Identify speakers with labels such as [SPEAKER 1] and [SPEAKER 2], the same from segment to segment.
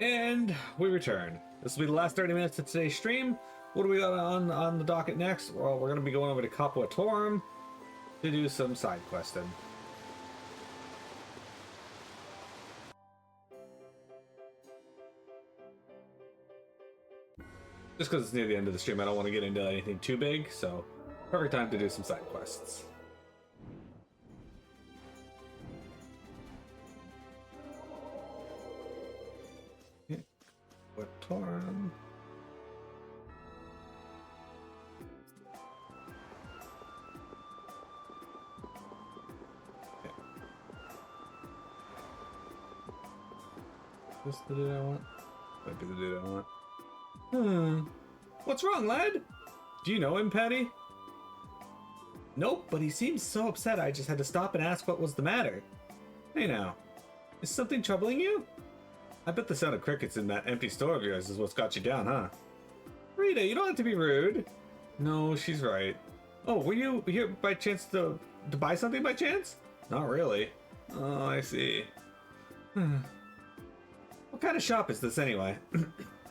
[SPEAKER 1] And we return. This will be the last 30 minutes of today's stream. What do we got on the docket next? Well, we're going to be going over to Capua Torum to do some side questing. Just because it's near the end of the stream, I don't want to get into anything too big, so perfect time to do some side quests. Torum. Is this the dude I want? Might be the dude I want. What's wrong, lad? Do you know him, Patty? Nope, but he seems so upset I just had to stop and ask what was the matter. Hey now, is something troubling you? I bet the sound of crickets in that empty store of yours is what's got you down, huh? Rita, you don't have to be rude. No, she's right. Oh, were you here by chance to buy something by chance? Not really. Oh, I see. What kind of shop is this anyway?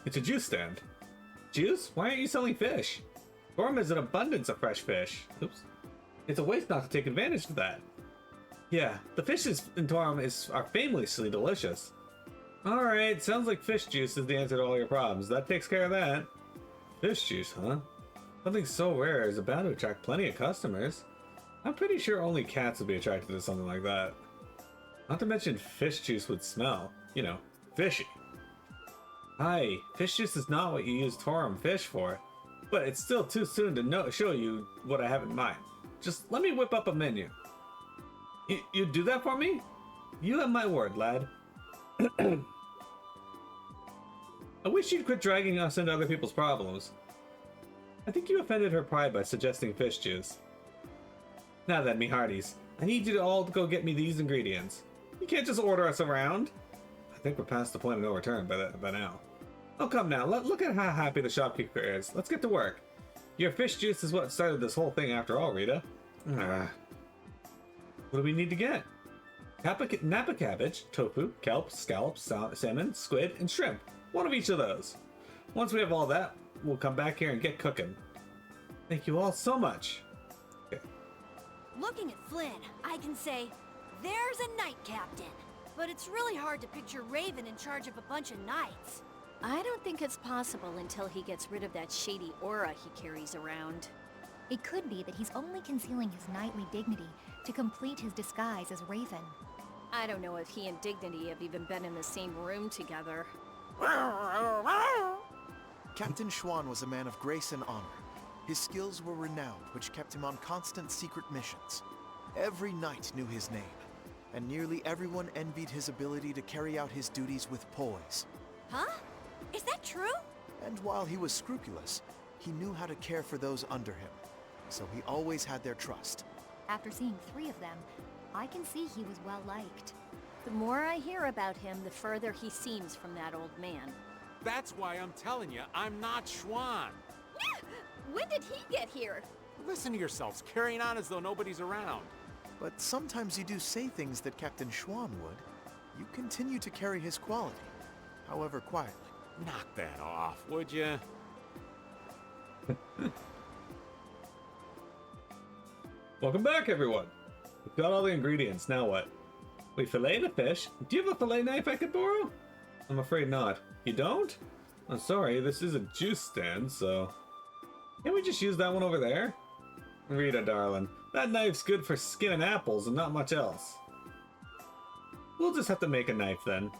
[SPEAKER 1] It's a juice stand. Juice? Why aren't you selling fish? Torum has an abundance of fresh fish. Oops. It's a waste not to take advantage of that. Yeah, the fishes in Torum are famously delicious. Alright, sounds like fish juice is the answer to all your problems. That takes care of that. Fish juice, huh? Something so rare is bound to attract plenty of customers. I'm pretty sure only cats would be attracted to something like that. Not to mention fish juice would smell, you know, fishy. Hi, fish juice is not what you use Torum fish for, but it's still too soon to show you what I have in mind. Just let me whip up a menu. You do that for me? You have my word, lad. I wish you'd quit dragging us into other people's problems. I think you offended her pride by suggesting fish juice. Now then, me hearties, I need you to all go get me these ingredients. You can't just order us around. I think we're past the point of no return by now. Oh, come now, look at how happy the shopkeeper is. Let's get to work. Your fish juice is what started this whole thing after all, Rita. What do we need to get? Napa cabbage, tofu, kelp, scallops, salmon, squid, and shrimp. One of each of those. Once we have all that, we'll come back here and get cooking. Thank you all so much. Okay.
[SPEAKER 2] Looking at Flynn, I can say, there's a knight captain. But it's really hard to picture Raven in charge of a bunch of knights.
[SPEAKER 3] I don't think it's possible until he gets rid of that shady aura he carries around.
[SPEAKER 4] It could be that he's only concealing his knightly dignity to complete his disguise as Raven.
[SPEAKER 3] I don't know if he and Dignity have even been in the same room together.
[SPEAKER 5] Captain Schwan was a man of grace and honor. His skills were renowned, which kept him on constant secret missions. Every knight knew his name, and nearly everyone envied his ability to carry out his duties with poise.
[SPEAKER 2] Huh? Is that true?
[SPEAKER 5] And while he was scrupulous, he knew how to care for those under him, so he always had their trust.
[SPEAKER 4] After seeing 3 of them, I can see he was well liked.
[SPEAKER 3] The more I hear about him, the further he seems from that old man.
[SPEAKER 6] That's why I'm telling you, I'm not Schwan.
[SPEAKER 3] When did he get here?
[SPEAKER 6] Listen to yourselves, carrying on as though nobody's around.
[SPEAKER 5] But sometimes you do say things that Captain Schwan would. You continue to carry his quality, however quietly.
[SPEAKER 6] Knock that off, would you?
[SPEAKER 1] Welcome back, everyone. We've got all the ingredients, now what? We fillet the fish. Do you have a fillet knife I could borrow? I'm afraid not. You don't? I'm sorry, this is a juice stand, so... Can't we just use that one over there? Rita, darling, that knife's good for skinning apples and not much else. We'll just have to make a knife then.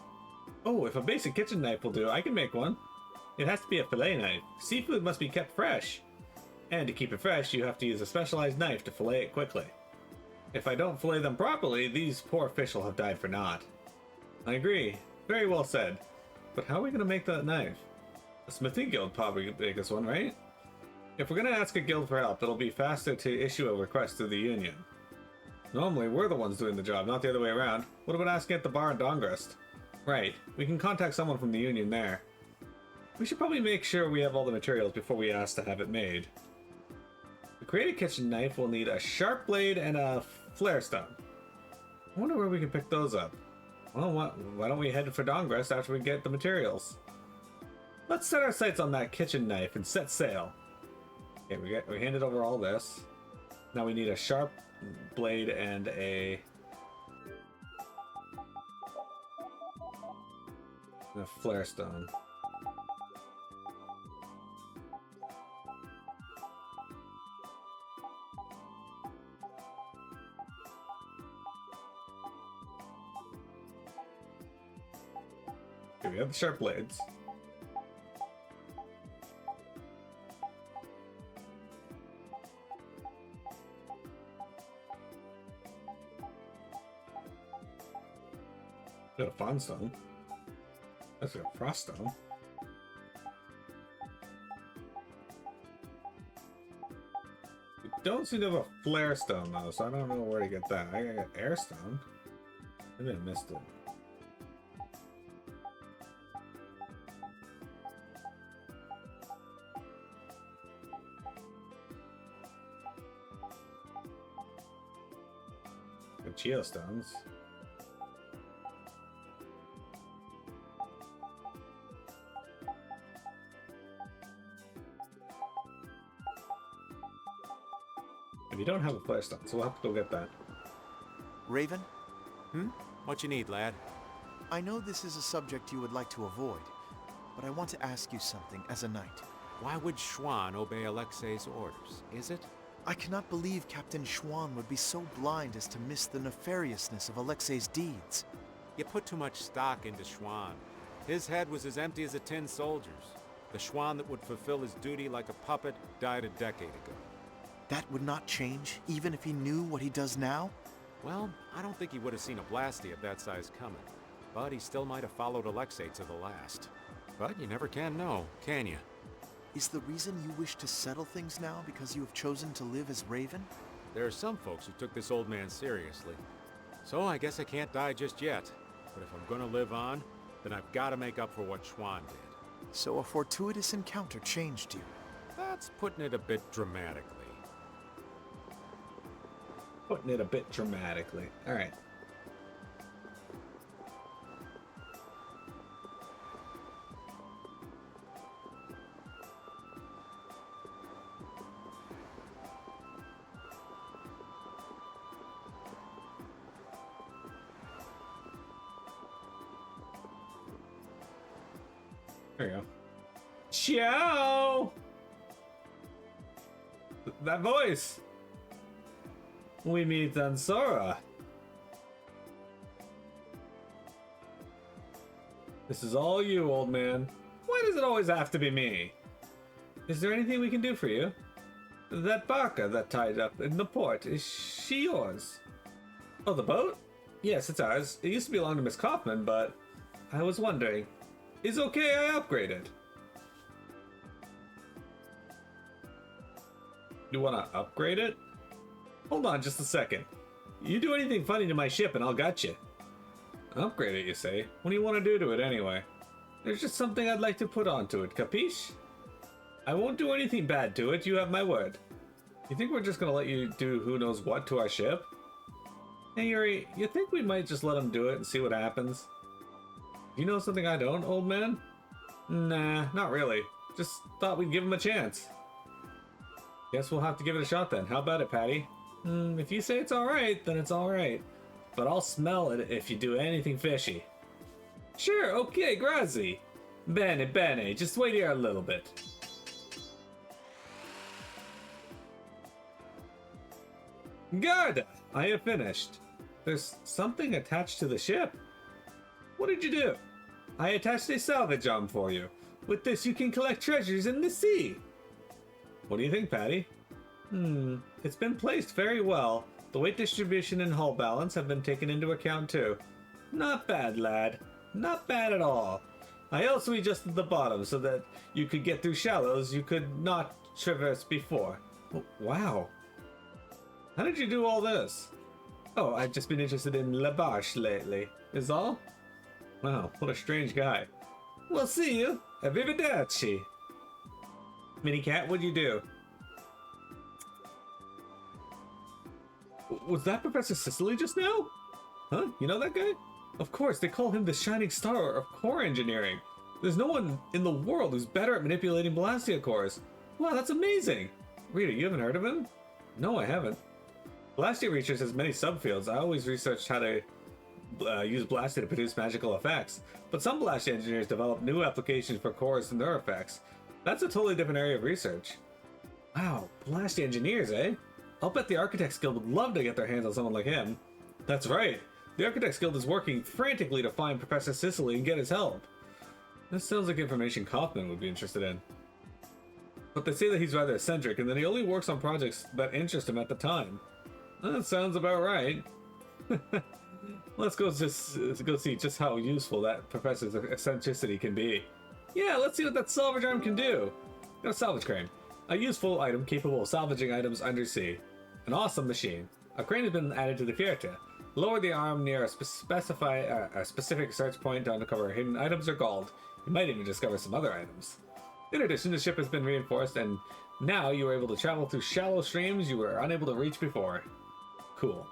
[SPEAKER 1] Oh, if a basic kitchen knife will do, I can make one. It has to be a fillet knife. Seafood must be kept fresh. And to keep it fresh, you have to use a specialized knife to fillet it quickly. If I don't fillet them properly, these poor fish will have died for naught. I agree. Very well said. But how are we going to make that knife? A smithing guild probably could make us one, right? If we're going to ask a guild for help, it'll be faster to issue a request through the union. Normally, we're the ones doing the job, not the other way around. What about asking at the bar in Dongrest? Right, we can contact someone from the union there. We should probably make sure we have all the materials before we ask to have it made. To create a kitchen knife, we'll need a sharp blade and a flare stone. I wonder where we can pick those up. Well, why don't we head for Dongress after we get the materials? Let's set our sights on that kitchen knife and set sail. Okay, we handed over all this. Now we need a sharp blade and a flare stone. Okay, we have the sharp blades. Got a fawn stone. That's a frost stone. We don't seem to have a flare stone though, so I don't know where to get that. I got air stone. Maybe I missed it. Got geostones. We don't have a flare stone, so we'll have to go get that.
[SPEAKER 5] Raven,
[SPEAKER 6] What you need, lad?
[SPEAKER 5] I know this is a subject you would like to avoid, but I want to ask you something as a knight.
[SPEAKER 6] Why would Schwann obey Alexei's orders? Is it?
[SPEAKER 5] I cannot believe Captain Schwann would be so blind as to miss the nefariousness of Alexei's deeds.
[SPEAKER 6] You put too much stock into Schwann. His head was as empty as a tin soldier's. The Schwann that would fulfill his duty like a puppet died a decade ago.
[SPEAKER 5] That would not change, even if he knew what he does now?
[SPEAKER 6] Well, I don't think he would have seen a blasty of that size coming. But he still might have followed Alexei to the last. But you never can know, can you?
[SPEAKER 5] Is the reason you wish to settle things now because you have chosen to live as Raven?
[SPEAKER 6] There are some folks who took this old man seriously. So I guess I can't die just yet. But if I'm gonna live on, then I've got to make up for what Schwann did.
[SPEAKER 5] So a fortuitous encounter changed you.
[SPEAKER 6] That's putting it a bit dramatically.
[SPEAKER 1] Putting it a bit dramatically. Alright. There you go. Ciao! That voice! We meet on Sora. This is all you, old man. Why does it always have to be me? Is there anything we can do for you? That barca that tied up in the port, is she yours? Oh, the boat? Yes, it's ours. It used to belong to Miss Kaufman, but I was wondering. Is okay I upgrade it? You wanna upgrade it? Hold on just a second. You do anything funny to my ship and I'll got you. Upgrade it, you say? What do you want to do to it anyway? There's just something I'd like to put onto it, capiche? I won't do anything bad to it, you have my word. You think we're just gonna let you do who knows what to our ship? Hey Yuri, you think we might just let him do it and see what happens? You know something I don't, old man? Nah, not really. Just thought we'd give him a chance. Guess we'll have to give it a shot then. How about it, Patty? If you say it's alright, then it's alright. But I'll smell it if you do anything fishy. Sure, okay, grazie. Bene, just wait here a little bit. Garda, I have finished. There's something attached to the ship. What did you do? I attached a salvage arm for you. With this you can collect treasures in the sea. What do you think, Patty? It's been placed very well. The weight distribution and hull balance have been taken into account too. Not bad, lad. Not bad at all. I also adjusted the bottom so that you could get through shallows you could not traverse before. Oh, wow. How did you do all this? Oh, I've just been interested in La Barche lately, is all? Wow, what a strange guy. We'll see you. Arrivederci. Minicat, what'd you do? Was that Professor Sicily just now? Huh? You know that guy? Of course, they call him the shining star of core engineering. There's no one in the world who's better at manipulating Blastia cores. Wow, that's amazing! Rita, you haven't heard of him? No, I haven't. Blastia research has many subfields. I always researched how to use Blastia to produce magical effects, but some Blastia engineers develop new applications for cores and their effects. That's a totally different area of research. Wow, Blastia engineers, eh? I'll bet the Architects Guild would love to get their hands on someone like him. That's right. The Architects Guild is working frantically to find Professor Sicily and get his help. This sounds like information Kaufman would be interested in. But they say that he's rather eccentric and that he only works on projects that interest him at the time. That sounds about right. Let's go see just how useful that professor's eccentricity can be. Yeah, let's see what that salvage arm can do. Got a salvage crane. A useful item capable of salvaging items undersea. An awesome machine. A crane has been added to the Fiesta. Lower the arm near a specific search point to uncover hidden items or gold. You might even discover some other items. In addition, the ship has been reinforced and now you are able to travel through shallow streams you were unable to reach before. Cool.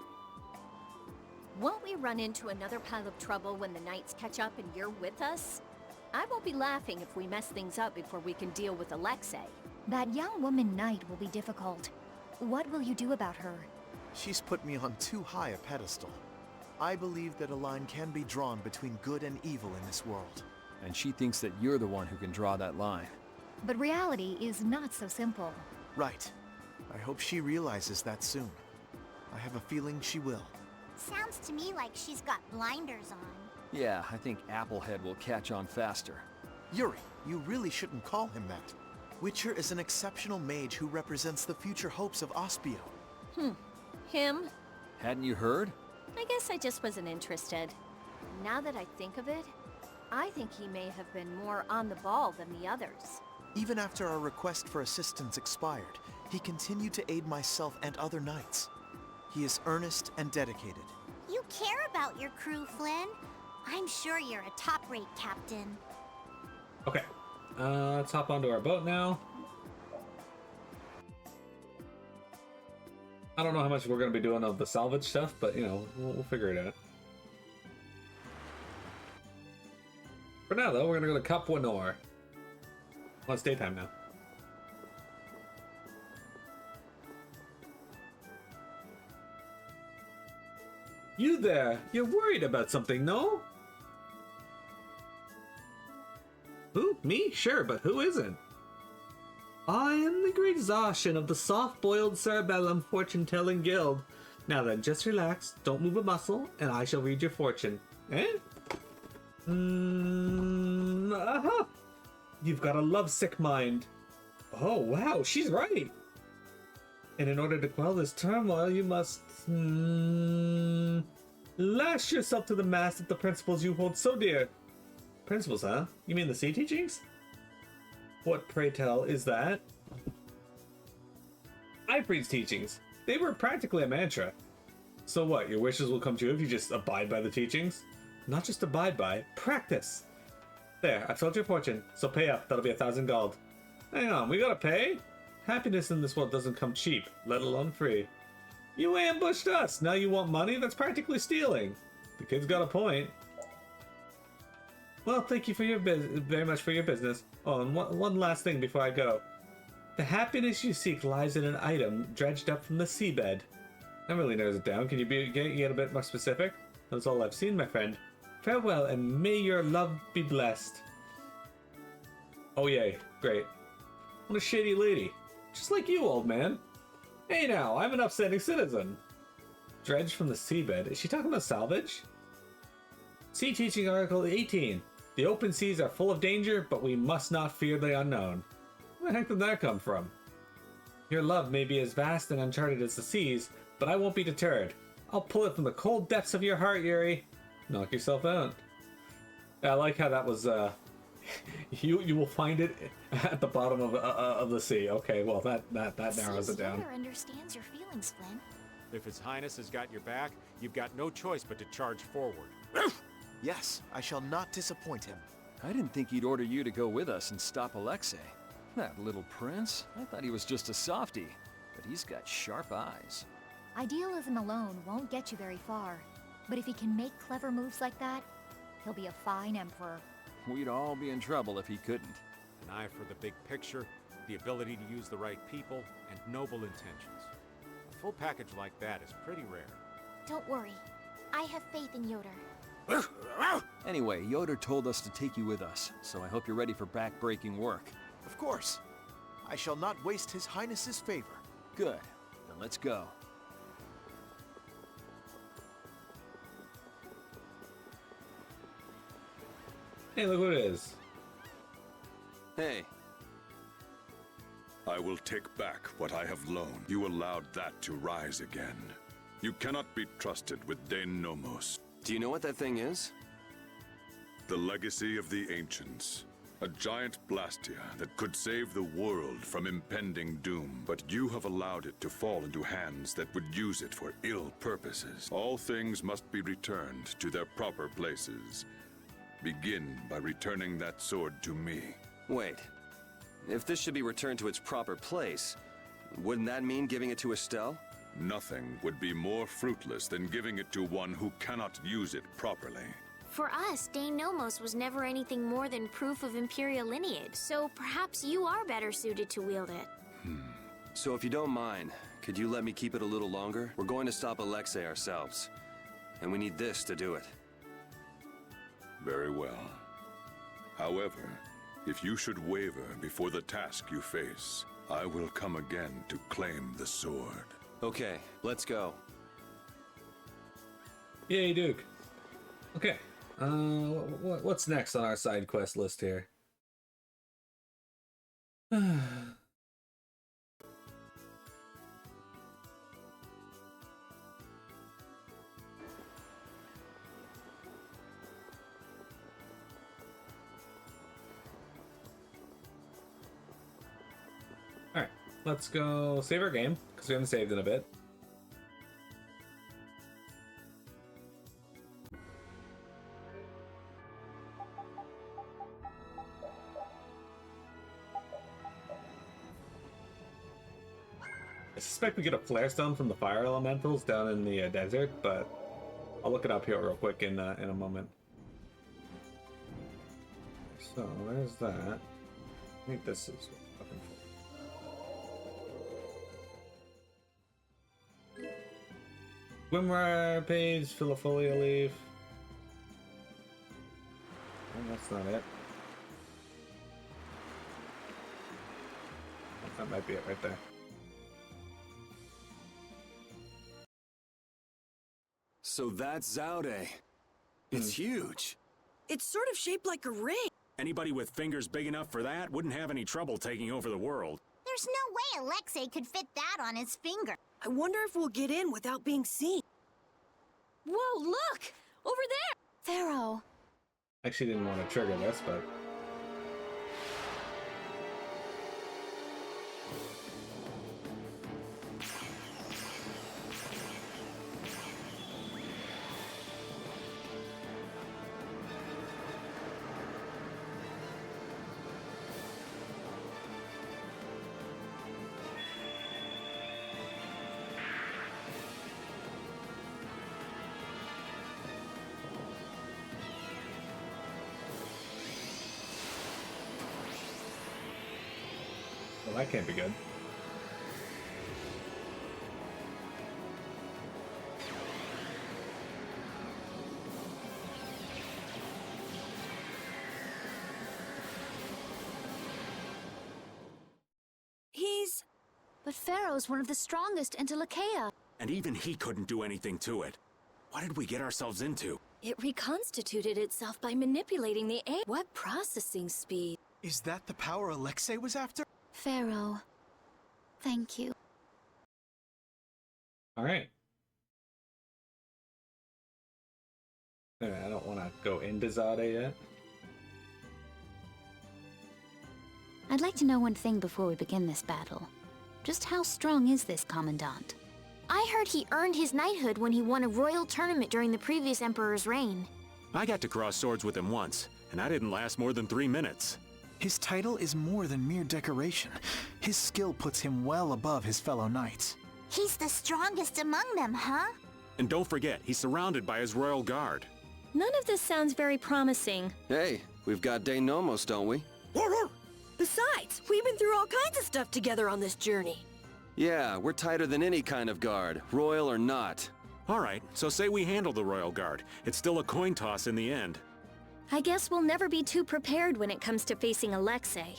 [SPEAKER 3] Won't we run into another pile of trouble when the knights catch up and you're with us? I won't be laughing if we mess things up before we can deal with Alexei.
[SPEAKER 4] That young woman knight will be difficult. What will you do about her?
[SPEAKER 5] She's put me on too high a pedestal. I believe that a line can be drawn between good and evil in this world.
[SPEAKER 7] And she thinks that you're the one who can draw that line.
[SPEAKER 4] But reality is not so simple.
[SPEAKER 5] Right. I hope she realizes that soon. I have a feeling she will.
[SPEAKER 8] Sounds to me like she's got blinders on.
[SPEAKER 7] Yeah, I think Applehead will catch on faster.
[SPEAKER 5] Yuri, you really shouldn't call him that. Witcher is an exceptional mage who represents the future hopes of Ospio.
[SPEAKER 3] Him?
[SPEAKER 7] Hadn't you heard?
[SPEAKER 3] I guess I just wasn't interested. Now that I think of it, I think he may have been more on the ball than the others.
[SPEAKER 5] Even after our request for assistance expired, he continued to aid myself and other knights. He is earnest and dedicated.
[SPEAKER 8] You care about your crew, Flynn. I'm sure you're a top-rate captain.
[SPEAKER 1] Okay, let's hop onto our boat now. I don't know how much we're going to be doing of the salvage stuff, but you know, we'll figure it out. For now, though, we're going to go to Cap Winor. Well, it's daytime now. You there! You're worried about something, no? Who? Me? Sure, but who isn't? I am the great Zarshan of the soft-boiled cerebellum fortune-telling guild. Now then, just relax, don't move a muscle, and I shall read your fortune. Eh? Aha! You've got a lovesick mind. Oh, wow, she's right. And in order to quell this turmoil, you must... lash yourself to the mast of the principles you hold so dear. Principles, huh? You mean the sea teachings? What, pray tell, is that? Ifrit's teachings. They were practically a mantra. So what, your wishes will come true if you just abide by the teachings? Not just abide by, practice! There, I've told your fortune, so pay up, that'll be 1,000 gold. Hang on, we gotta pay? Happiness in this world doesn't come cheap, let alone free. You ambushed us, now you want money? That's practically stealing. The kid's got a point. Well, thank you for your very much for your business. Oh, and one last thing before I go. The happiness you seek lies in an item dredged up from the seabed. That really narrows it down. Can you get a bit more specific? That's all I've seen, my friend. Farewell, and may your love be blessed. Oh yay, great. What a shady lady. Just like you, old man. Hey now, I'm an upstanding citizen. Dredged from the seabed. Is she talking about salvage? Sea Teaching Article 18. The open seas are full of danger, but we must not fear the unknown. Where the heck did that come from? Your love may be as vast and uncharted as the seas, but I won't be deterred. I'll pull it from the cold depths of your heart, Yuri. Knock yourself out. I like how that was, you will find it at the bottom of the sea. Okay, well, that narrows it down.
[SPEAKER 8] Seems understands your feelings, Flynn.
[SPEAKER 6] If His Highness has got your back, you've got no choice but to charge forward.
[SPEAKER 5] Yes, I shall not disappoint him.
[SPEAKER 7] I didn't think he'd order you to go with us and stop Alexei. That little prince? I thought he was just a softie, but he's got sharp eyes.
[SPEAKER 4] Idealism alone won't get you very far. But if he can make clever moves like that, he'll be a fine emperor.
[SPEAKER 7] We'd all be in trouble if he couldn't.
[SPEAKER 6] An eye for the big picture, the ability to use the right people, and noble intentions. A full package like that is pretty rare.
[SPEAKER 8] Don't worry. I have faith in Yoder.
[SPEAKER 7] Anyway, Yoder told us to take you with us, so I hope you're ready for back-breaking work.
[SPEAKER 5] Of course. I shall not waste His Highness's favor.
[SPEAKER 7] Good. Then let's go.
[SPEAKER 1] Hey, look what it is.
[SPEAKER 7] Hey,
[SPEAKER 9] I will take back what I have loaned. You allowed that to rise again. You cannot be trusted with Dane Nomos.
[SPEAKER 10] Do you know what that thing is?
[SPEAKER 9] The legacy of the ancients. A giant Blastia that could save the world from impending doom, but you have allowed it to fall into hands that would use it for ill purposes. All things must be returned to their proper places. Begin by returning that sword to me.
[SPEAKER 10] Wait. If this should be returned to its proper place, wouldn't that mean giving it to Estelle?
[SPEAKER 9] Nothing would be more fruitless than giving it to one who cannot use it properly.
[SPEAKER 11] For us, Dane Nomos was never anything more than proof of Imperial lineage, so perhaps you are better suited to wield it.
[SPEAKER 10] So if you don't mind, could you let me keep it a little longer? We're going to stop Alexei ourselves, and we need this to do it.
[SPEAKER 9] Very well. However, if you should waver before the task you face, I will come again to claim the sword.
[SPEAKER 10] Okay, let's go.
[SPEAKER 1] Yay, Duke. Okay. What's next on our side quest list here? Alright, let's go save our game, because we haven't saved in a bit. I suspect we get a flare stone from the fire elementals down in the desert, but I'll look it up here real quick in a moment. So there's that. I think this is what I'm looking for. Gwimrar page, Filifolia leaf. Oh, that's not it. That might be it right there.
[SPEAKER 10] So that's Zaude. It's huge.
[SPEAKER 12] It's sort of shaped like a ring.
[SPEAKER 6] Anybody with fingers big enough for that wouldn't have any trouble taking over the world.
[SPEAKER 8] There's no way Alexei could fit that on his finger.
[SPEAKER 12] I wonder if we'll get in without being seen. Whoa, look! Over there!
[SPEAKER 8] Pharaoh.
[SPEAKER 1] Actually didn't want to trigger this, but... Well, that can't be good.
[SPEAKER 11] But Pharaoh's one of the strongest in Telekea.
[SPEAKER 6] And even he couldn't do anything to it. What did we get ourselves into?
[SPEAKER 3] It reconstituted itself by manipulating the air. What processing speed?
[SPEAKER 5] Is that the power Alexei was after?
[SPEAKER 11] Pharaoh, thank you.
[SPEAKER 1] Alright. I don't want to go into Zade yet.
[SPEAKER 11] I'd like to know one thing before we begin this battle. Just how strong is this Commandant? I heard he earned his knighthood when he won a royal tournament during the previous Emperor's reign.
[SPEAKER 6] I got to cross swords with him once, and I didn't last more than 3 minutes.
[SPEAKER 5] His title is more than mere decoration. His skill puts him well above his fellow knights.
[SPEAKER 8] He's the strongest among them, huh?
[SPEAKER 6] And don't forget, he's surrounded by his royal guard.
[SPEAKER 3] None of this sounds very promising.
[SPEAKER 10] Hey, we've got Day Nomos, don't we?
[SPEAKER 12] Besides, we've been through all kinds of stuff together on this journey.
[SPEAKER 10] Yeah, we're tighter than any kind of guard, royal or not.
[SPEAKER 6] All right, so say we handle the royal guard. It's still a coin toss in the end.
[SPEAKER 3] I guess we'll never be too prepared when it comes to facing Alexei.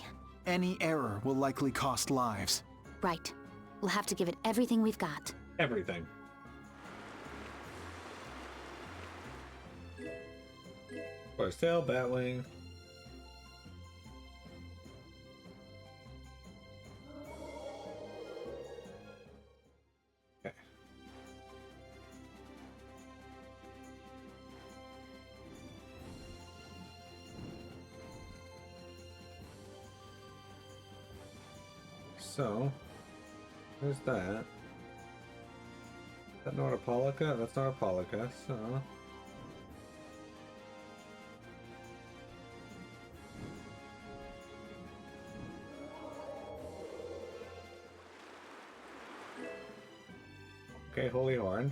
[SPEAKER 13] Any error will likely cost lives.
[SPEAKER 11] Right. We'll have to give it everything we've got.
[SPEAKER 1] Everything. Force tail, Batwing. Okay. So, there's that. Is that not a Pollica? That's not a Pollica, so... Okay, Holy Horn.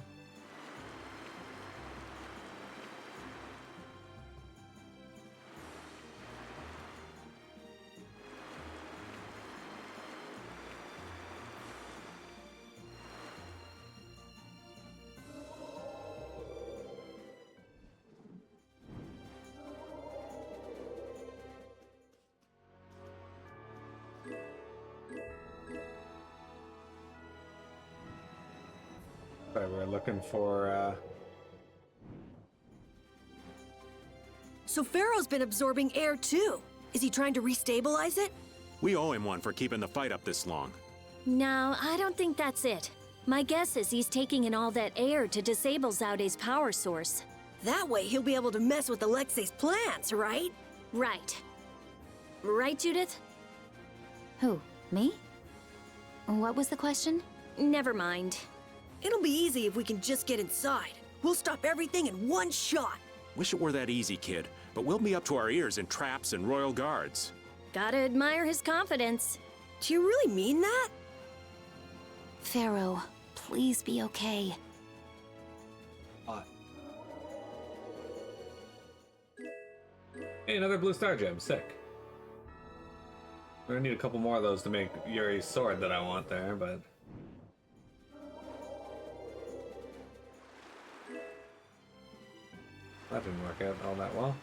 [SPEAKER 1] Sorry, we're looking for,
[SPEAKER 12] So Pharaoh's been absorbing air too. Is he trying to restabilize it?
[SPEAKER 6] We owe him one for keeping the fight up this long.
[SPEAKER 3] No, I don't think that's it. My guess is he's taking in all that air to disable Zaude's power source.
[SPEAKER 12] That way he'll be able to mess with Alexei's plans, right?
[SPEAKER 3] Right. Right, Judith?
[SPEAKER 11] Who? Me? What was the question?
[SPEAKER 3] Never mind.
[SPEAKER 12] It'll be easy if we can just get inside. We'll stop everything in one shot.
[SPEAKER 6] Wish it were that easy, kid, but we'll be up to our ears in traps and royal guards.
[SPEAKER 3] Gotta admire his confidence.
[SPEAKER 12] Do you really mean that?
[SPEAKER 11] Pharaoh, please be okay.
[SPEAKER 1] Hey, another blue star gem. Sick. We're gonna need a couple more of those to make Yuri's sword that I want there, but... that didn't work out all that well.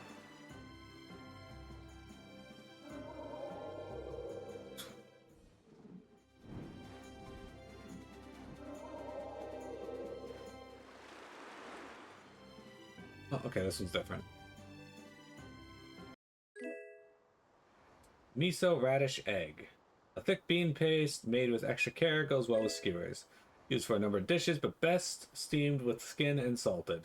[SPEAKER 1] Oh, okay, this one's different. Miso radish egg. A thick bean paste made with extra care goes well with skewers. Used for a number of dishes, but best steamed with skin and salted.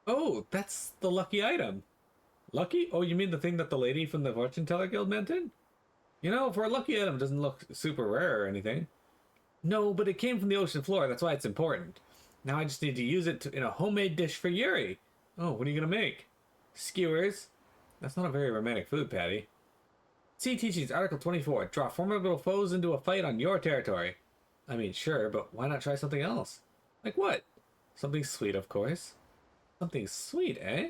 [SPEAKER 1] Oh, that's the lucky item. Lucky? Oh, you mean the thing that the lady from the Fortune Teller Guild mentioned? You know, for a lucky item, it doesn't look super rare or anything. No, but it came from the ocean floor, that's why it's important. Now I just need to use it in a homemade dish for Yuri. Oh, what are you gonna make? Skewers? That's not a very romantic food, Patty. See Teachings, Article 24. Draw formidable foes into a fight on your territory. I mean, sure, but why not try something else? Like what? Something sweet, of course. Something sweet, eh?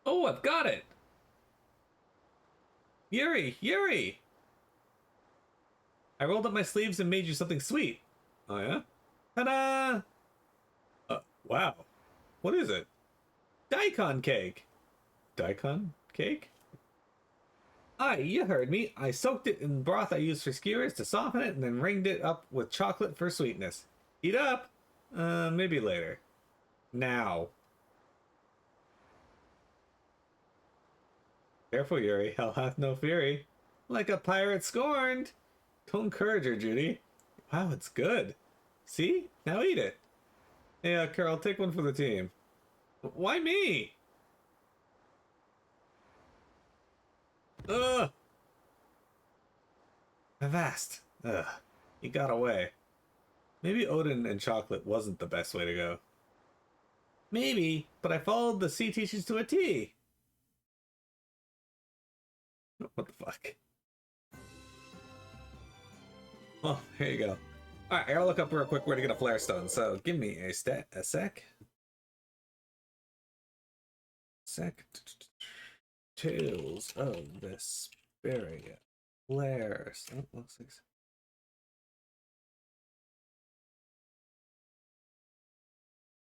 [SPEAKER 1] Oh, I've got it! Yuri! Yuri! I rolled up my sleeves and made you something sweet. Oh, yeah? Ta-da! Wow. What is it? Daikon cake! Daikon cake? Aye, you heard me. I soaked it in broth I used for skewers to soften it and then ringed it up with chocolate for sweetness. Eat up! Maybe later. Now. Careful, Yuri. Hell hath no fury. Like a pirate scorned. Don't encourage her, Judy. Wow, it's good. See? Now eat it. Hey, Carol, take one for the team. Why me? Ugh! Avast. Ugh. He got away. Maybe Odin and chocolate wasn't the best way to go. Maybe, but I followed the sea teachings to a T. What the fuck? Well, there you go. Alright, I gotta look up real quick where to get a flare stone, so give me a sec. Tales of Vesperia. Flares. Oh, looks like...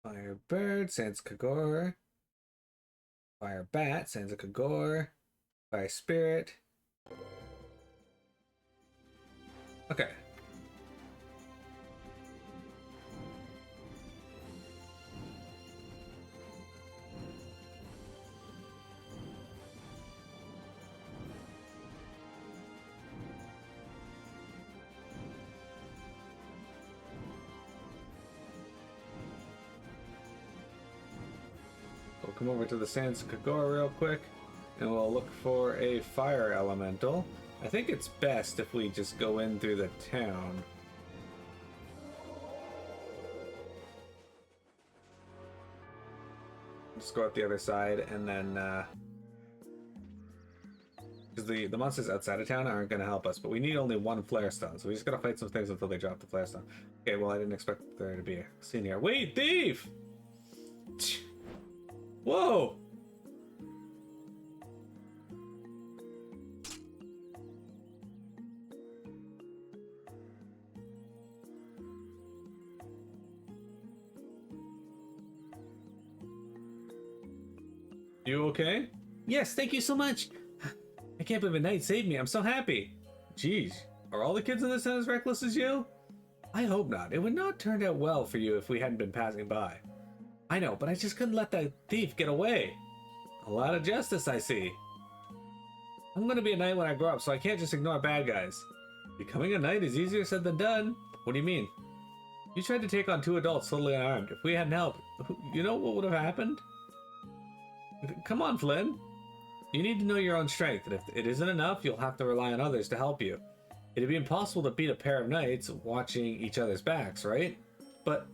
[SPEAKER 1] Firebird, Sans Kagor. Fire Bat, Sans Kagor. Fire Spirit. Okay. We'll come over to the Sans Kagor real quick, and we'll look for a fire elemental. I think it's best if we just go in through the town. Just go up the other side, and then because the monsters outside of town aren't going to help us, but we need only one flare stone, so we just gotta fight some things until they drop the flare stone. Okay, well, I didn't expect there to be a scene here. Wait, thief! Whoa! You okay? Yes, thank you so much. I can't believe a knight saved me. I'm so happy. Jeez, are all the kids in this town as reckless as you? I hope not. It would not turn out well for you if we hadn't been passing by. I know, but I just couldn't let that thief get away. A lot of justice, I see. I'm gonna be a knight when I grow up, so I can't just ignore bad guys. Becoming a knight is easier said than done. What do you mean? You tried to take on 2 adults totally unarmed. If we hadn't helped, you know what would have happened? Come on, Flynn. You need to know your own strength, and if it isn't enough, you'll have to rely on others to help you. It'd be impossible to beat a pair of knights watching each other's backs, right? But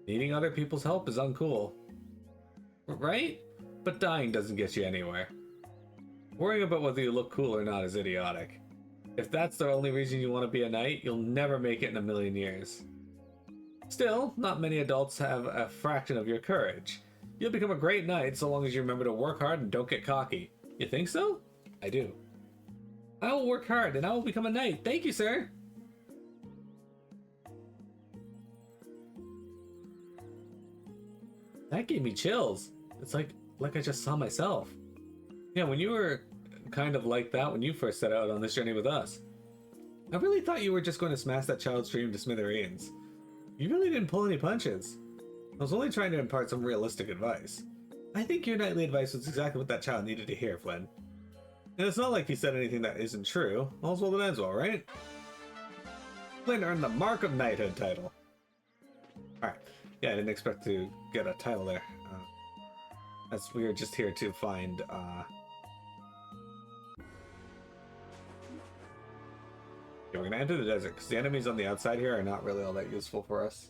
[SPEAKER 1] needing other people's help is uncool. Right? But dying doesn't get you anywhere. Worrying about whether you look cool or not is idiotic. If that's the only reason you want to be a knight, you'll never make it in a million years. Still, not many adults have a fraction of your courage. You'll become a great knight so long as you remember to work hard and don't get cocky. You think so? I do. I will work hard and I will become a knight. Thank you, sir. That gave me chills. It's like I just saw myself. Yeah, when you were kind of like that when you first set out on this journey with us. I really thought you were just going to smash that child's dream to smithereens. You really didn't pull any punches. I was only trying to impart some realistic advice. I think your knightly advice was exactly what that child needed to hear, Flynn. And it's not like you said anything that isn't true. All's well that ends well, right? Flynn earned the Mark of Knighthood title. Alright. Yeah, I didn't expect to get a title there. As we were just here to find, yeah, we're gonna enter the desert, because the enemies on the outside here are not really all that useful for us.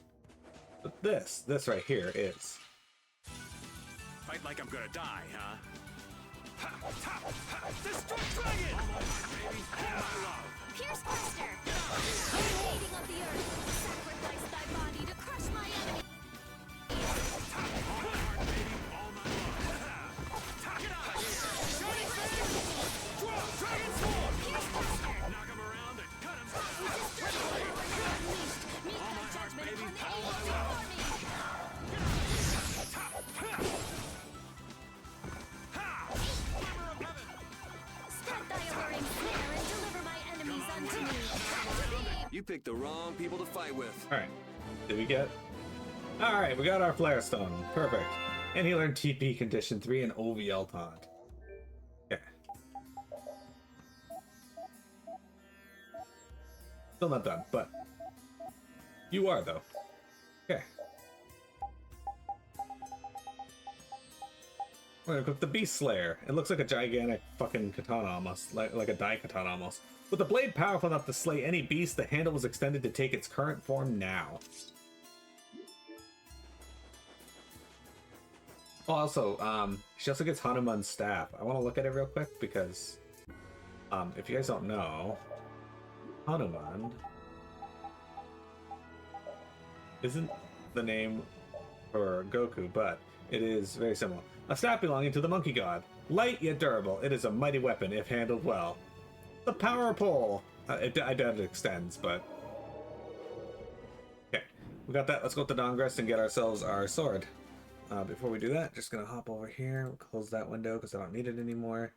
[SPEAKER 1] But this right here is.
[SPEAKER 6] Fight like I'm gonna die, huh? Ha, ha, ha. Destroy dragon! Baby, my love.
[SPEAKER 3] Pierce Buster! Bleeding of the earth! Sacrifice thy body to crush my enemy!
[SPEAKER 6] All my heart, baby, all my love. Get out of here! Shining Fist! Draw dragon sword!
[SPEAKER 3] Pierce Buster!
[SPEAKER 6] Knock him around and cut him down!
[SPEAKER 3] Meet
[SPEAKER 6] All my
[SPEAKER 3] thy
[SPEAKER 6] heart,
[SPEAKER 3] judgment
[SPEAKER 6] baby,
[SPEAKER 3] upon the
[SPEAKER 6] all my
[SPEAKER 3] angels
[SPEAKER 6] love.
[SPEAKER 3] before me! Spread thy alluring snare and deliver my enemies unto me!
[SPEAKER 10] You picked the wrong people to fight with.
[SPEAKER 1] Alright. Did we get? Alright, we got our Flare Stone. Perfect. And he learned TP Condition 3 and OVL Taunt. Okay. Still not done, but you are, though. Okay. We're gonna cook the Beast Slayer. It looks like a gigantic fucking katana almost. Like a die katana almost. With the blade powerful enough to slay any beast, the handle was extended to take its current form now. Oh, also, she also gets Hanuman's staff. I want to look at it real quick because, if you guys don't know, Hanuman isn't the name for Goku, but it is very similar. A staff belonging to the monkey god. Light yet durable, it is a mighty weapon if handled well. The power pole. I doubt it extends, but... Okay, we got that. Let's go to Dongress and get ourselves our sword. Before we do that, just gonna hop over here, close that window because I don't need it anymore,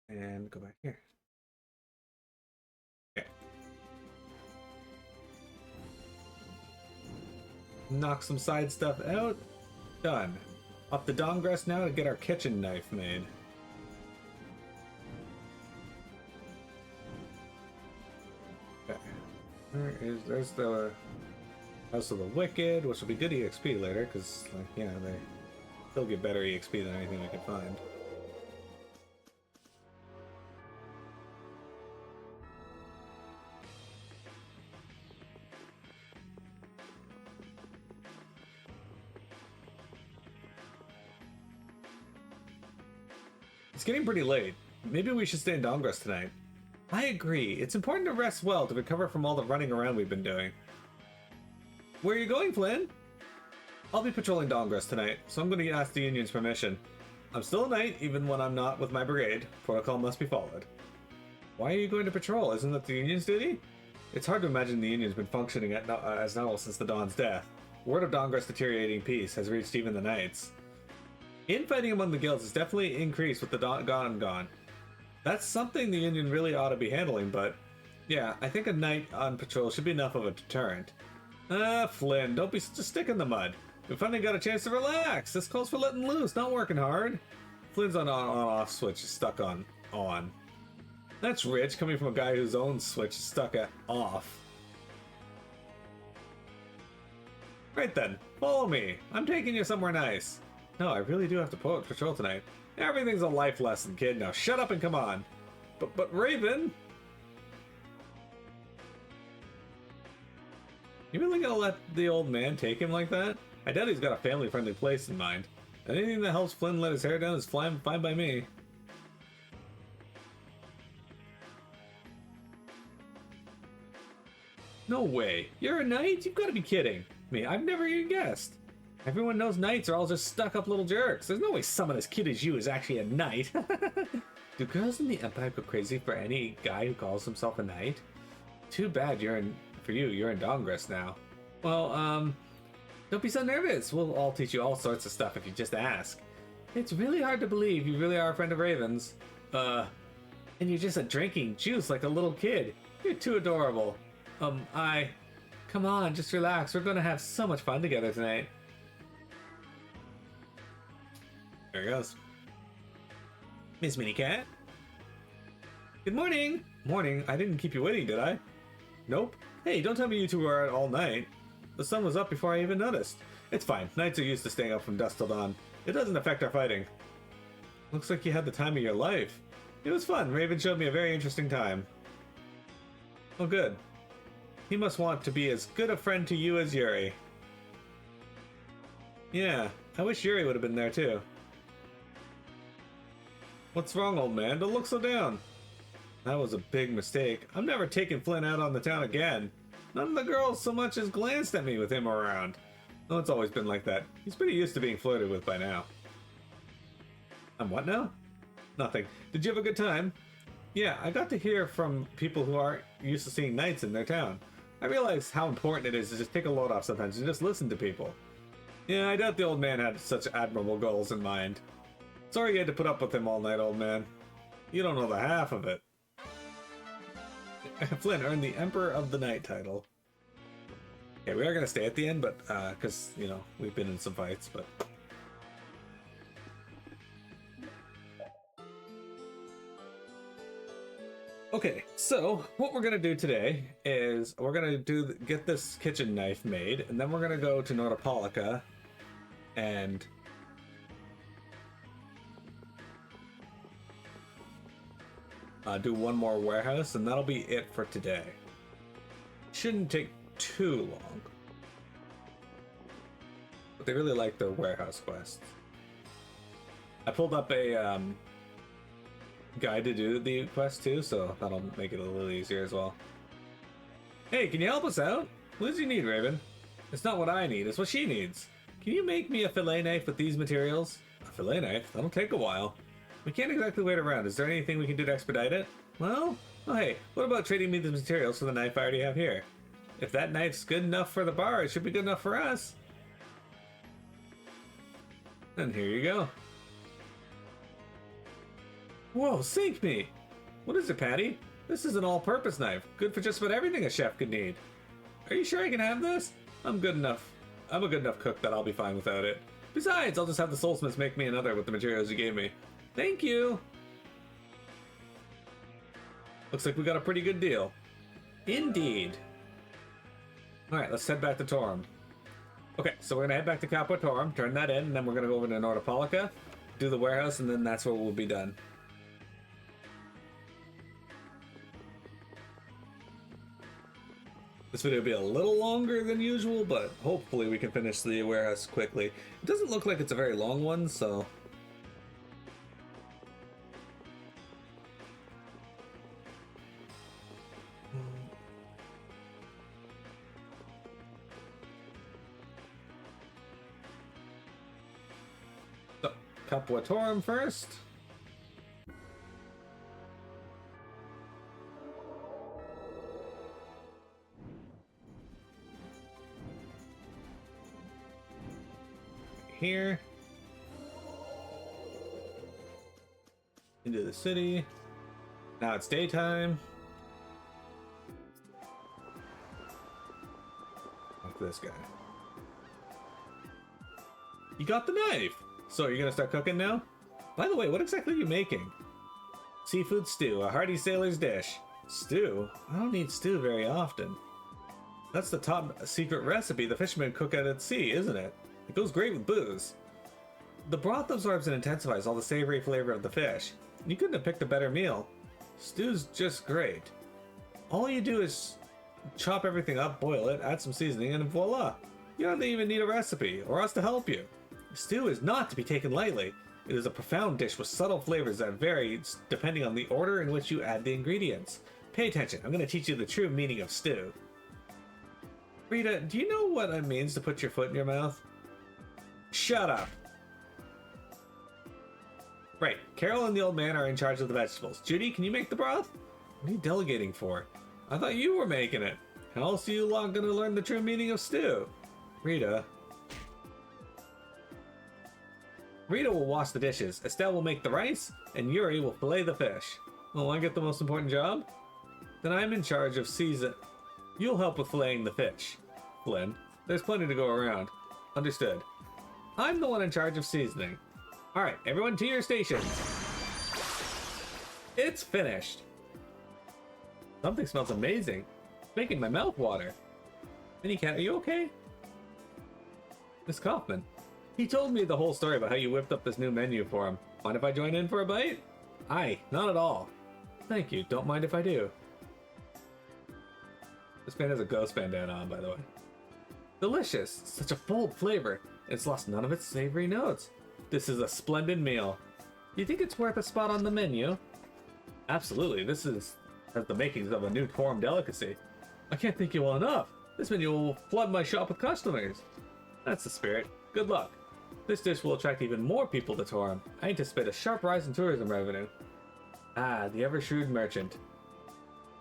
[SPEAKER 1] and go back here. Okay. Knock some side stuff out. Done. Up the Dongress now to get our kitchen knife made. Okay. There's the House of the Wicked, which will be good EXP later, because, like, yeah, they still get better EXP than anything we can find. It's getting pretty late. Maybe we should stay in Dongress tonight. I agree. It's important to rest well to recover from all the running around we've been doing. Where are you going, Flynn? I'll be patrolling Dongress tonight, so I'm going to ask the Union's permission. I'm still a knight, even when I'm not with my brigade. Protocol must be followed. Why are you going to patrol? Isn't that the Union's duty? It's hard to imagine the Union's been functioning as normal since the Dawn's death. Word of Dongress' deteriorating peace has reached even the knights. Infighting among the guilds has definitely increased with the Dawn gone. That's something the Union really ought to be handling, but... yeah, I think a knight on patrol should be enough of a deterrent. Flynn, don't be such a stick in the mud. We finally got a chance to relax. This calls for letting loose, not working hard. Flynn's on-off switch is stuck on. That's rich, coming from a guy whose own switch is stuck at off. Right then, follow me. I'm taking you somewhere nice. No, I really do have to patrol tonight. Everything's a life lesson, kid. Now shut up and come on. But Raven... You really gonna let the old man take him like that? I doubt he's got a family-friendly place in mind. Anything that helps Flynn let his hair down is fine by me. No way. You're a knight? You've got to be kidding me. I've never even guessed. Everyone knows knights are all just stuck-up little jerks. There's no way someone as cute as you is actually a knight. Do girls in the Empire go crazy for any guy who calls himself a knight? Too bad you're in Dongress now. Well, don't be so nervous. We'll all teach you all sorts of stuff if you just ask. It's really hard to believe you really are a friend of Raven's. And you're just drinking juice like a little kid. You're too adorable. Come on, just relax. We're gonna have so much fun together tonight. There he goes. Miss Minicat. Good morning. Morning. I didn't keep you waiting, did I? Nope. Hey, don't tell me you two were out all night. The sun was up before I even noticed. It's fine. Knights are used to staying up from dusk till dawn. It doesn't affect our fighting. Looks like you had the time of your life. It was fun. Raven showed me a very interesting time. Oh, good. He must want to be as good a friend to you as Yuri. Yeah, I wish Yuri would have been there too. What's wrong, old man? Don't look so down. That was a big mistake. I'm never taking Flynn out on the town again. None of the girls so much as glanced at me with him around. Oh, it's always been like that. He's pretty used to being flirted with by now. I'm what now? Nothing. Did you have a good time? Yeah, I got to hear from people who aren't used to seeing knights in their town. I realize how important it is to just take a load off sometimes and just listen to people. Yeah, I doubt the old man had such admirable goals in mind. Sorry you had to put up with him all night, old man. You don't know the half of it. Flynn earned the Emperor of the Night title. Okay, we are going to stay at the end, but, because, you know, we've been in some fights, but... Okay, so what we're going to do today is we're going to get this kitchen knife made, and then we're going to go to Nordopolica and... do one more warehouse, and that'll be it for today. Shouldn't take too long. But they really like their warehouse quests. I pulled up a guide to do the quest too, so that'll make it a little easier as well. Hey, can you help us out? What do you need, Raven? It's not what I need, it's what she needs. Can you make me a fillet knife with these materials? A fillet knife? That'll take a while. We can't exactly wait around. Is there anything we can do to expedite it? Well, oh hey, what about trading me the materials for the knife I already have here? If that knife's good enough for the bar, it should be good enough for us. And here you go. Whoa, sink me! What is it, Patty? This is an all-purpose knife, good for just about everything a chef could need. Are you sure I can have this? I'm a good enough cook that I'll be fine without it. Besides, I'll just have the soulsmiths make me another with the materials you gave me. Thank you! Looks like we got a pretty good deal. Indeed. Alright, let's head back to Torum. Okay, so we're gonna head back to Capua Torum, turn that in, and then we're gonna go over to Nordopolica, do the warehouse, and then that's where we'll be done. This video will be a little longer than usual, but hopefully we can finish the warehouse quickly. It doesn't look like it's a very long one, so... So, Capua Torum first. Here into the city. Now it's daytime. Look at this guy. You got the knife! So you're gonna start cooking now? By the way, what exactly are you making? Seafood stew, a hearty sailor's dish. Stew? I don't eat stew very often. That's the top secret recipe the fishermen cook out at sea, isn't it? It goes great with booze. The broth absorbs and intensifies all the savory flavor of the fish. You couldn't have picked a better meal. Stew's just great. All you do is chop everything up, boil it, add some seasoning, and voila! You don't even need a recipe, or us to help you. Stew is not to be taken lightly. It is a profound dish with subtle flavors that vary depending on the order in which you add the ingredients. Pay attention, I'm going to teach you the true meaning of stew. Rita, do you know what it means to put your foot in your mouth? Shut up! Right, Carol and the old man are in charge of the vegetables. Judy, can you make the broth? What are you delegating for? I thought you were making it. How else are you gonna learn the true meaning of stew? Rita will wash the dishes, Estelle will make the rice, and Yuri will fillet the fish. Oh, I get the most important job? Then I'm in charge of season. You'll help with filleting the fish. Flynn, there's plenty to go around. Understood. I'm the one in charge of seasoning. Alright, everyone to your stations. It's finished. Something smells amazing. It's making my mouth water. Minnie Cat, are you okay? Miss Kaufman. He told me the whole story about how you whipped up this new menu for him. Mind if I join in for a bite? Aye, not at all. Thank you, don't mind if I do. This man has a ghost bandana on, by the way. Delicious! Such a bold flavor. It's lost none of its savory notes. This is a splendid meal. Do you think it's worth a spot on the menu? Absolutely, this has the makings of a new Torum delicacy. I can't thank you well enough. This menu will flood my shop with customers. That's the spirit. Good luck. This dish will attract even more people to Torum. I anticipate a sharp rise in tourism revenue. Ah, the ever-shrewd merchant.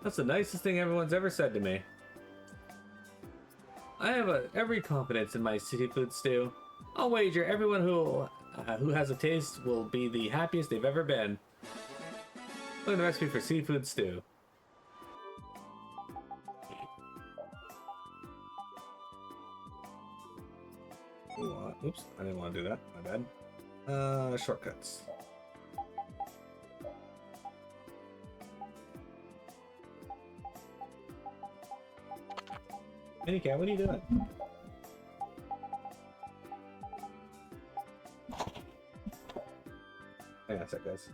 [SPEAKER 1] That's the nicest thing everyone's ever said to me. I have every confidence in my seafood stew. I'll wager everyone who has a taste will be the happiest they've ever been. Look at the recipe for seafood stew. Oops, I didn't want to do that. My bad. Shortcuts. Minnie Cat, what are you doing? Hang on a sec, guys.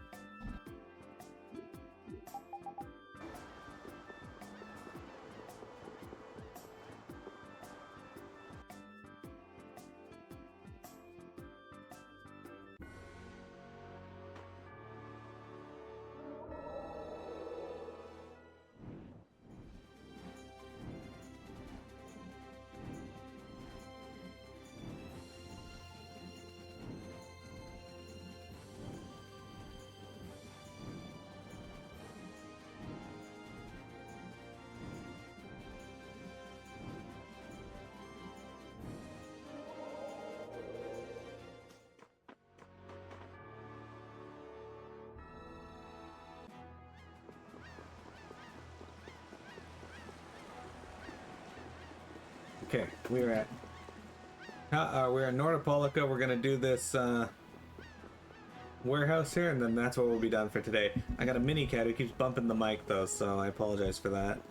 [SPEAKER 1] Okay, we're at Nordopolica. We're gonna do this warehouse here, and then that's what we'll be done for today. I got a mini cat who keeps bumping the mic though, so I apologize for that.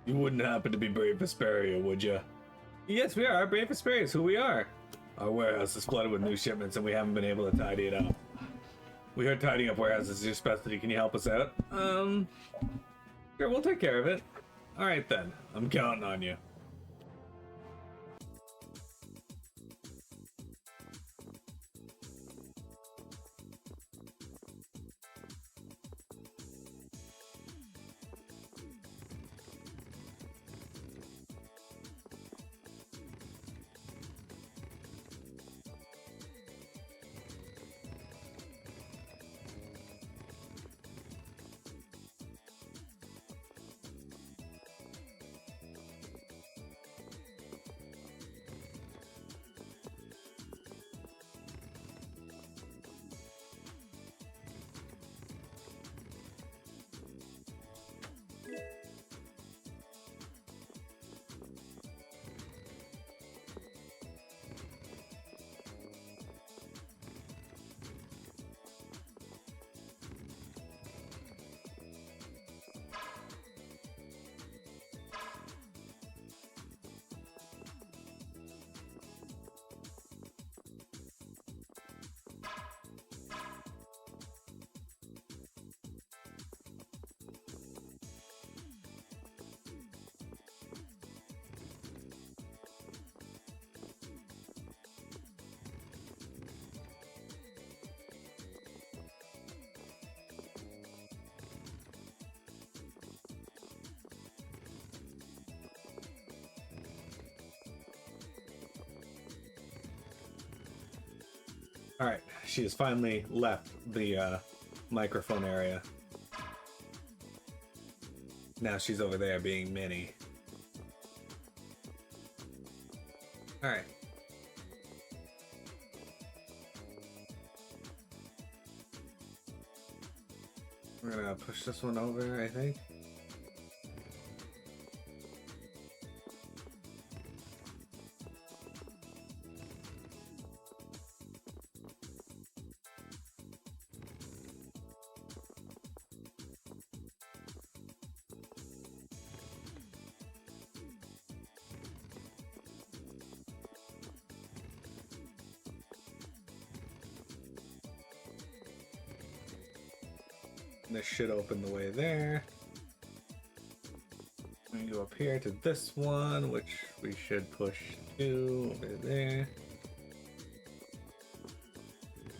[SPEAKER 1] You wouldn't happen to be Brave Vesperia, would you? Yes, we are. Brave Vesperia is who we are. Our warehouse is flooded with new shipments, and we haven't been able to tidy it up. We heard tidying up warehouses is your specialty. Can you help us out? Sure, we'll take care of it. All right, then. I'm counting on you. Alright, she has finally left the microphone area. Now she's over there being Minnie. Alright. We're gonna push this one over, I think. This should open the way there. We can go up here to this one, which we should push to over there.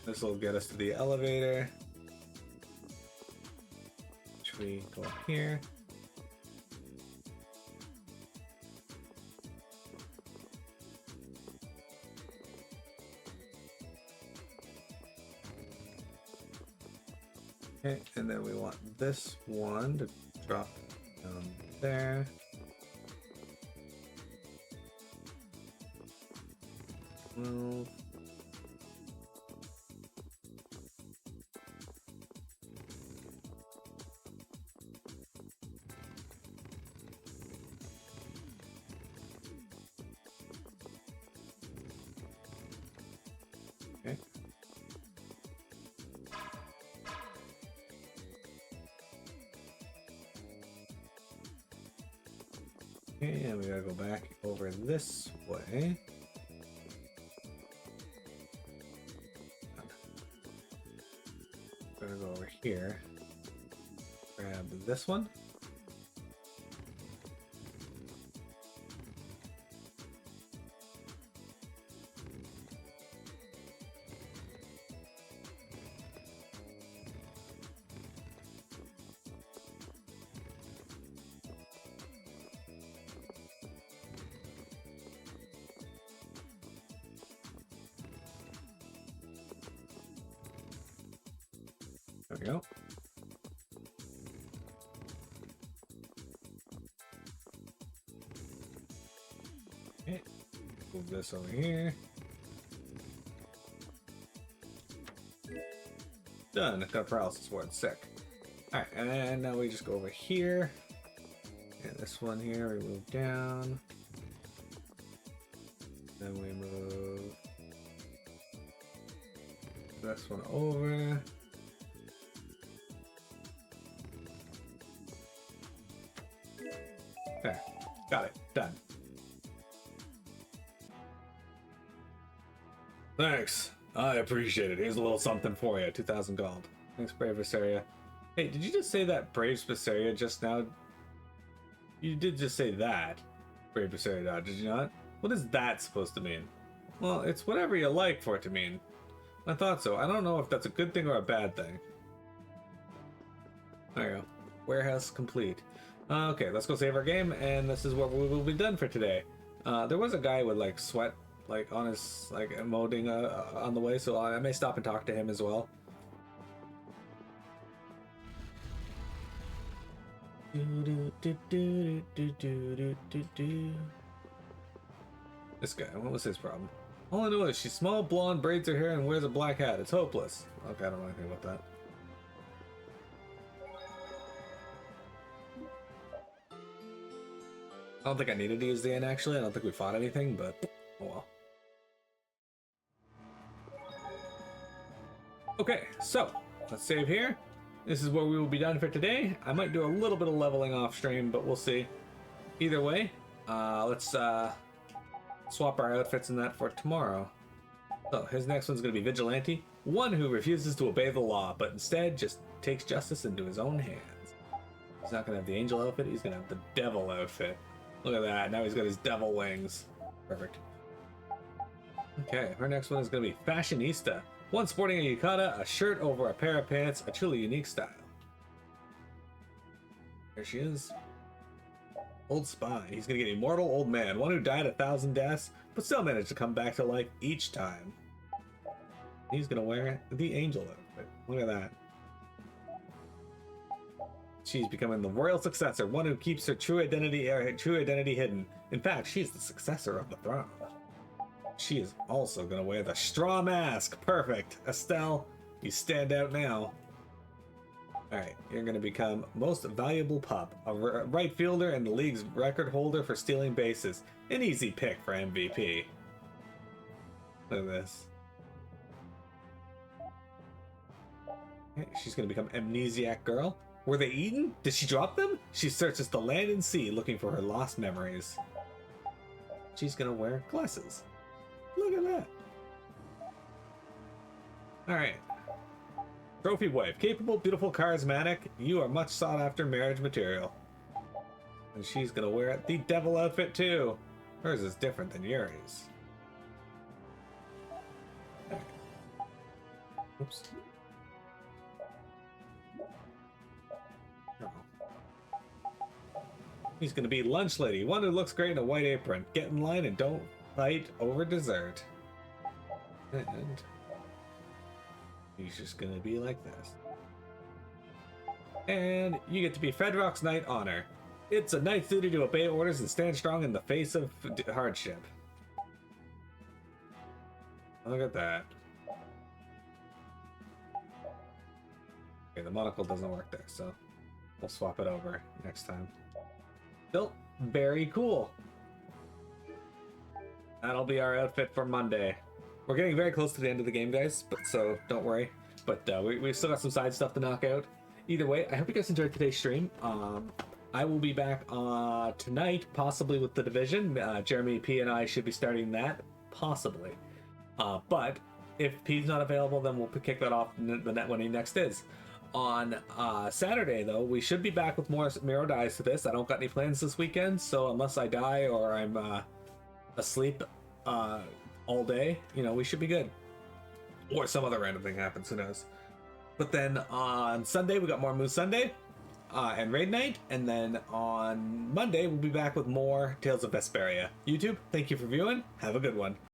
[SPEAKER 1] This will get us to the elevator, which we go up here. Okay, and then we want this one to drop down there. Move. Okay. Okay, and we gotta go back over this way. Gonna go over here. Grab this one. we go. Okay. Move this over here. Done. Got paralysis ward. Sick. Alright, and now we just go over here. And this one here, we move down. Then we move this one over. There. Got it. Done. Thanks. I appreciate it. Here's a little something for you. 2,000 gold. Thanks, Brave Vesperia. Hey, did you just say that, Brave Vesperia, just now? You did just say that, Brave Vesperia, did you not? What is that supposed to mean? Well, it's whatever you like for it to mean. I thought so. I don't know if that's a good thing or a bad thing. There you go. Warehouse complete. Okay, let's go save our game, and this is what we will be done for today. There was a guy with like sweat like on his like emoting on the way, so I may stop and talk to him as well. This guy, what was his problem? All I know is she's small, blonde, braids her hair, and wears a black hat. It's hopeless. Okay, I don't know anything about that. I don't think I needed to use the N actually. I don't think we fought anything, but oh well. Okay, so let's save here. This is where we will be done for today. I might do a little bit of leveling off stream, but we'll see. Either way, let's swap our outfits and that for tomorrow. So his next one's going to be Vigilante, one who refuses to obey the law, but instead just takes justice into his own hands. He's not going to have the angel outfit, he's going to have the devil outfit. Look at that, now he's got his devil wings. Perfect. Okay, her next one is going to be Fashionista. One sporting a yukata, a shirt over a pair of pants, a truly unique style. There she is. Old spy. He's going to get immortal old man, one who died 1,000 deaths, but still managed to come back to life each time. He's going to wear the angel outfit. Look at that. She's becoming the royal successor, one who keeps her true identity hidden. In fact, she's the successor of the throne. She is also going to wear the straw mask. Perfect. Estelle, you stand out now. Alright, you're going to become most valuable pup, a right fielder and the league's record holder for stealing bases. An easy pick for MVP. Look at this. Okay, she's going to become Amnesiac Girl. Were they eaten? Did she drop them? She searches the land and sea looking for her lost memories. She's going to wear glasses. Look at that. Alright. Trophy wife. Capable, beautiful, charismatic. You are much sought after marriage material. And she's gonna wear the devil outfit too. Hers is different than Yuri's. Right. Oops. He's gonna be lunch lady. One who looks great in a white apron. Get in line and don't fight over dessert. And he's just gonna be like this. And you get to be Fedrock's Knight Honor. It's a knight's duty to obey orders and stand strong in the face of hardship. Look at that. Okay, the monocle doesn't work there, so we'll swap it over next time. Still very cool. That'll be our outfit for Monday. We're getting very close to the end of the game, guys, but so don't worry. But we've still got some side stuff to knock out. Either way, I hope you guys enjoyed today's stream. I will be back tonight, possibly with The Division. Jeremy P and I should be starting that, possibly. But if P's not available, then we'll kick that off when he next is. On Saturday, though, we should be back with more Miro Dies to this. I don't got any plans this weekend, so unless I die or I'm asleep all day, you know, we should be good. Or some other random thing happens, who knows. But then on Sunday, we got more Moose Sunday and Raid Night. And then on Monday, we'll be back with more Tales of Vesperia. YouTube, thank you for viewing. Have a good one.